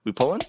We pulling?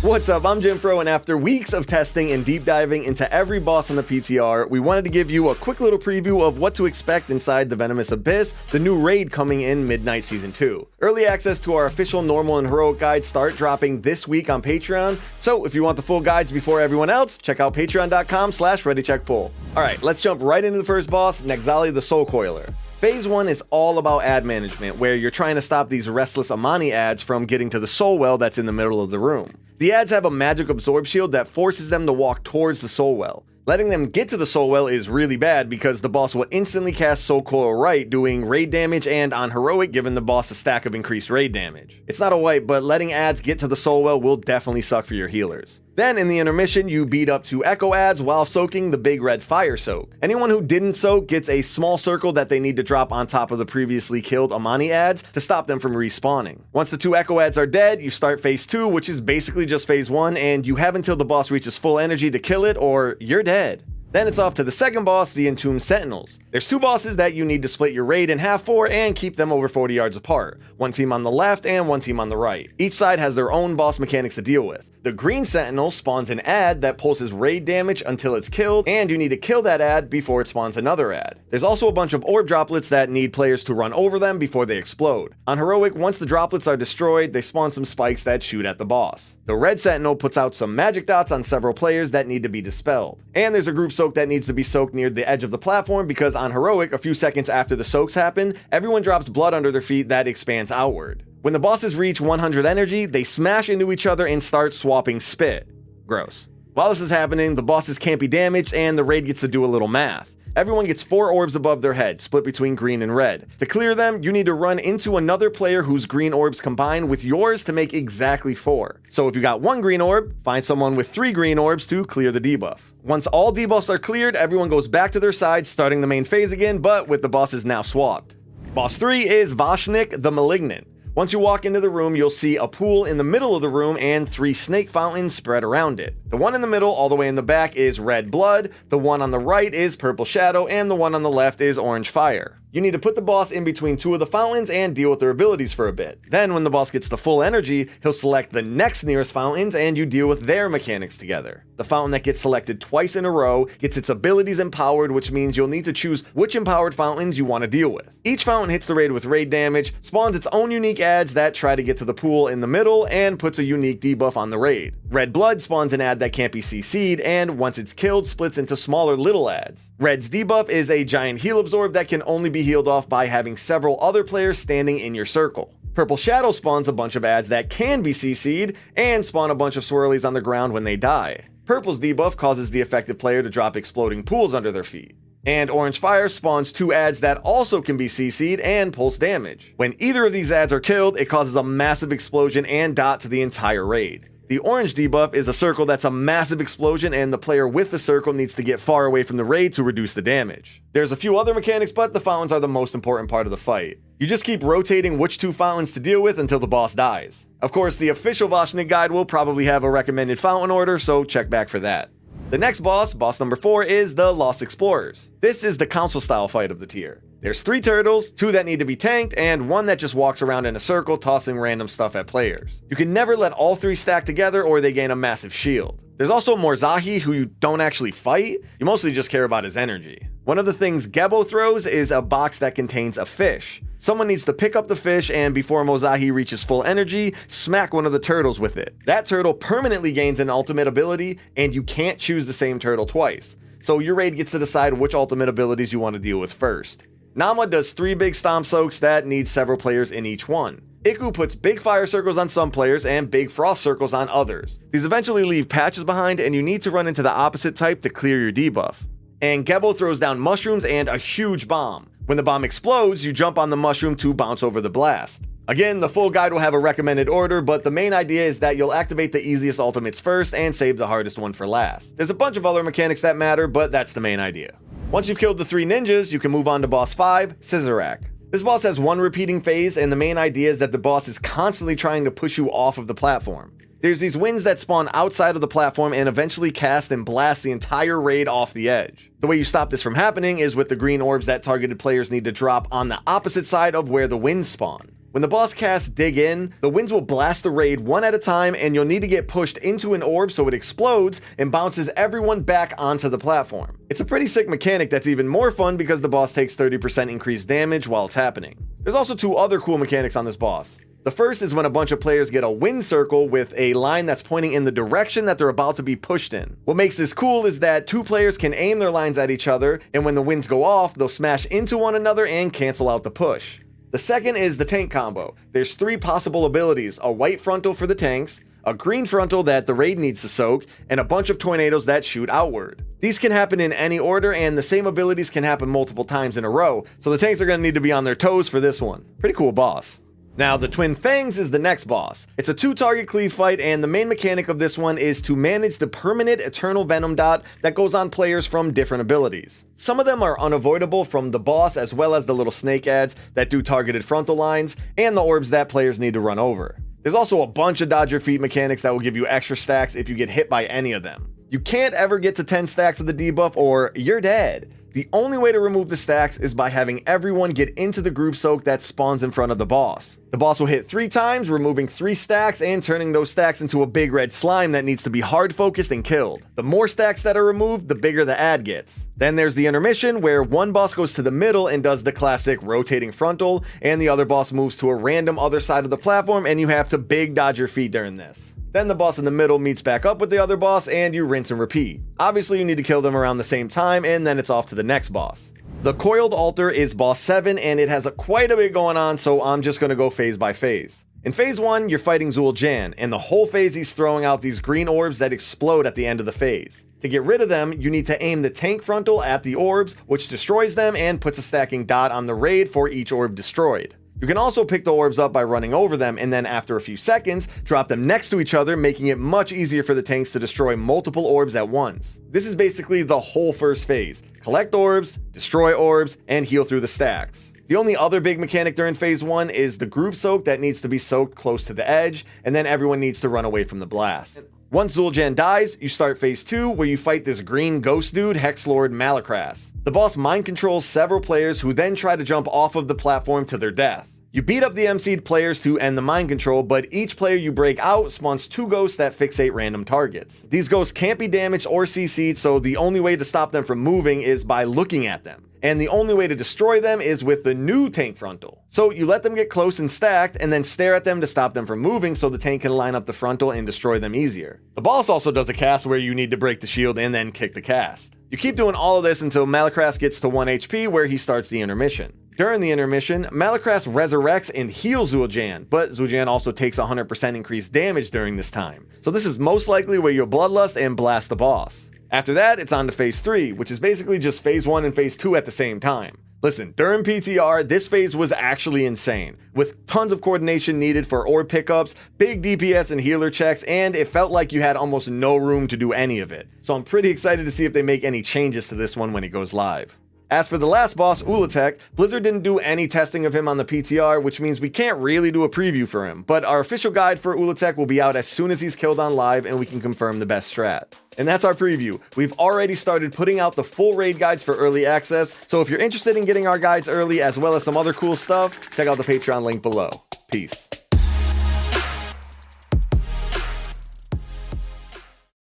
What's up, I'm Jimfro, and after weeks of testing and deep diving into every boss on the PTR, we wanted to give you a quick little preview of what to expect inside the Venomous Abyss, the new raid coming in Midnight Season 2. Early access to our official normal and heroic guides start dropping this week on Patreon, so if you want the full guides before everyone else, check out patreon.com/readycheckpull. Alright, let's jump right into the first boss, Nek'zali the Soul Coiler. Phase 1 is all about ad management, where you're trying to stop these restless Amani ads from getting to the soul well that's in the middle of the room. The ads have a magic absorb shield that forces them to walk towards the soul well. Letting them get to the soul well is really bad because the boss will instantly cast Soul Coil right, doing raid damage and on heroic giving the boss a stack of increased raid damage. It's not a wipe, but letting ads get to the soul well will definitely suck for your healers. Then in the intermission, you beat up 2 echo ads while soaking the big red fire soak. Anyone who didn't soak gets a small circle that they need to drop on top of the previously killed Amani ads to stop them from respawning. Once the 2 echo ads are dead, you start phase 2, which is basically just phase 1, and you have until the boss reaches full energy to kill it or you're dead. Then it's off to the second boss, the Entombed Sentinels. There's 2 bosses that you need to split your raid in half for and keep them over 40 yards apart. One team on the left and one team on the right. Each side has their own boss mechanics to deal with. The green sentinel spawns an ad that pulses raid damage until it's killed, and you need to kill that ad before it spawns another ad. There's also a bunch of orb droplets that need players to run over them before they explode. On heroic, once the droplets are destroyed, they spawn some spikes that shoot at the boss. The red sentinel puts out some magic dots on several players that need to be dispelled. And there's a group soak that needs to be soaked near the edge of the platform because on heroic, a few seconds after the soaks happen, everyone drops blood under their feet that expands outward. When the bosses reach 100 energy, they smash into each other and start swapping spit. Gross. While this is happening, the bosses can't be damaged and the raid gets to do a little math. Everyone gets 4 orbs above their head, split between green and red. To clear them, you need to run into another player whose green orbs combine with yours to make exactly 4. So if you got 1 green orb, find someone with 3 green orbs to clear the debuff. Once all debuffs are cleared, everyone goes back to their side, starting the main phase again, but with the bosses now swapped. Boss 3 is Vashnik the Malignant. Once you walk into the room, you'll see a pool in the middle of the room and 3 snake fountains spread around it. The one in the middle, all the way in the back, is red blood, the one on the right is purple shadow, and the one on the left is orange fire. You need to put the boss in between 2 of the fountains and deal with their abilities for a bit. Then when the boss gets to full energy, he'll select the next nearest fountains and you deal with their mechanics together. The fountain that gets selected twice in a row gets its abilities empowered, which means you'll need to choose which empowered fountains you want to deal with. Each fountain hits the raid with raid damage, spawns its own unique ads that try to get to the pool in the middle, and puts a unique debuff on the raid. Red blood spawns an ad that can't be CC'd, and once it's killed, splits into smaller little ads. Red's debuff is a giant heal absorb that can only be healed off by having several other players standing in your circle. Purple shadow spawns a bunch of ads that can be CC'd, and spawn a bunch of swirlies on the ground when they die. Purple's debuff causes the affected player to drop exploding pools under their feet. And orange fire spawns 2 ads that also can be CC'd and pulse damage. When either of these ads are killed, it causes a massive explosion and dot to the entire raid. The orange debuff is a circle that's a massive explosion, and the player with the circle needs to get far away from the raid to reduce the damage. There's a few other mechanics, but the fountains are the most important part of the fight. You just keep rotating which 2 fountains to deal with until the boss dies. Of course, the official Vashnik guide will probably have a recommended fountain order, so check back for that. The next boss, boss number 4, is the Lost Explorers. This is the council style fight of the tier. There's 3 turtles, 2 that need to be tanked, and 1 that just walks around in a circle tossing random stuff at players. You can never let all 3 stack together or they gain a massive shield. There's also Morzahi, who you don't actually fight, you mostly just care about his energy. One of the things Gebo throws is a box that contains a fish. Someone needs to pick up the fish and before Morzahi reaches full energy, smack one of the turtles with it. That turtle permanently gains an ultimate ability and you can't choose the same turtle twice. So your raid gets to decide which ultimate abilities you want to deal with first. Nama does 3 big stomp soaks that need several players in each one. Iku puts big fire circles on some players and big frost circles on others. These eventually leave patches behind and you need to run into the opposite type to clear your debuff. And Gebo throws down mushrooms and a huge bomb. When the bomb explodes, you jump on the mushroom to bounce over the blast. Again, the full guide will have a recommended order, but the main idea is that you'll activate the easiest ultimates first and save the hardest one for last. There's a bunch of other mechanics that matter, but that's the main idea. Once you've killed the 3 ninjas, you can move on to boss 5, Sszorak. This boss has 1 repeating phase, and the main idea is that the boss is constantly trying to push you off of the platform. There's these winds that spawn outside of the platform and eventually cast and blast the entire raid off the edge. The way you stop this from happening is with the green orbs that targeted players need to drop on the opposite side of where the winds spawn. When the boss casts Dig In, the winds will blast the raid one at a time, and you'll need to get pushed into an orb so it explodes and bounces everyone back onto the platform. It's a pretty sick mechanic that's even more fun because the boss takes 30% increased damage while it's happening. There's also two other cool mechanics on this boss. The first is when a bunch of players get a wind circle with a line that's pointing in the direction that they're about to be pushed in. What makes this cool is that two players can aim their lines at each other, and when the winds go off, they'll smash into one another and cancel out the push. The second is the tank combo. There's three possible abilities: a white frontal for the tanks, a green frontal that the raid needs to soak, and a bunch of tornadoes that shoot outward. These can happen in any order, and the same abilities can happen multiple times in a row, so the tanks are going to need to be on their toes for this one. Pretty cool boss. Now, the Twin Fangs is the next boss. It's a 2-target cleave fight, and the main mechanic of this one is to manage the permanent eternal venom dot that goes on players from different abilities. Some of them are unavoidable from the boss, as well as the little snake ads that do targeted frontal lines, and the orbs that players need to run over. There's also a bunch of dodge your feet mechanics that will give you extra stacks if you get hit by any of them. You can't ever get to 10 stacks of the debuff or you're dead. The only way to remove the stacks is by having everyone get into the group soak that spawns in front of the boss. The boss will hit 3 times, removing 3 stacks and turning those stacks into a big red slime that needs to be hard focused and killed. The more stacks that are removed, the bigger the ad gets. Then there's the intermission, where one boss goes to the middle and does the classic rotating frontal, and the other boss moves to a random other side of the platform, and you have to big dodge your feet during this. Then the boss in the middle meets back up with the other boss, and you rinse and repeat. Obviously, you need to kill them around the same time, and then it's off to the next boss. The Coiled Altar is boss 7, and it has quite a bit going on, so I'm just going to go phase by phase. In phase 1, you're fighting Zul'Jan, and the whole phase he's throwing out these green orbs that explode at the end of the phase. To get rid of them, you need to aim the tank frontal at the orbs, which destroys them and puts a stacking dot on the raid for each orb destroyed. You can also pick the orbs up by running over them, and then after a few seconds, drop them next to each other, making it much easier for the tanks to destroy multiple orbs at once. This is basically the whole first phase. Collect orbs, destroy orbs, and heal through the stacks. The only other big mechanic during phase 1 is the group soak that needs to be soaked close to the edge, and then everyone needs to run away from the blast. Once Zul'Jan dies, you start phase 2, where you fight this green ghost dude, Hexlord Malakras. The boss mind controls several players who then try to jump off of the platform to their death. You beat up the MC'd players to end the mind control, but each player you break out spawns 2 ghosts that fixate random targets. These ghosts can't be damaged or CC'd, so the only way to stop them from moving is by looking at them. And the only way to destroy them is with the new tank frontal. So you let them get close and stacked, and then stare at them to stop them from moving so the tank can line up the frontal and destroy them easier. The boss also does a cast where you need to break the shield and then kick the cast. You keep doing all of this until Malakras gets to 1 HP, where he starts the intermission. During the intermission, Malakras resurrects and heals Zul'Jan, but Zul'Jan also takes 100% increased damage during this time. So this is most likely where you'll bloodlust and blast the boss. After that, it's on to phase 3, which is basically just phase 1 and phase 2 at the same time. Listen, during PTR, this phase was actually insane, with tons of coordination needed for orb pickups, big DPS and healer checks, and it felt like you had almost no room to do any of it. So I'm pretty excited to see if they make any changes to this one when it goes live. As for the last boss, Ula'tek, Blizzard didn't do any testing of him on the PTR, which means we can't really do a preview for him, but our official guide for Ula'tek will be out as soon as he's killed on live and we can confirm the best strat. And that's our preview. We've already started putting out the full raid guides for early access, so if you're interested in getting our guides early as well as some other cool stuff, check out the Patreon link below. Peace.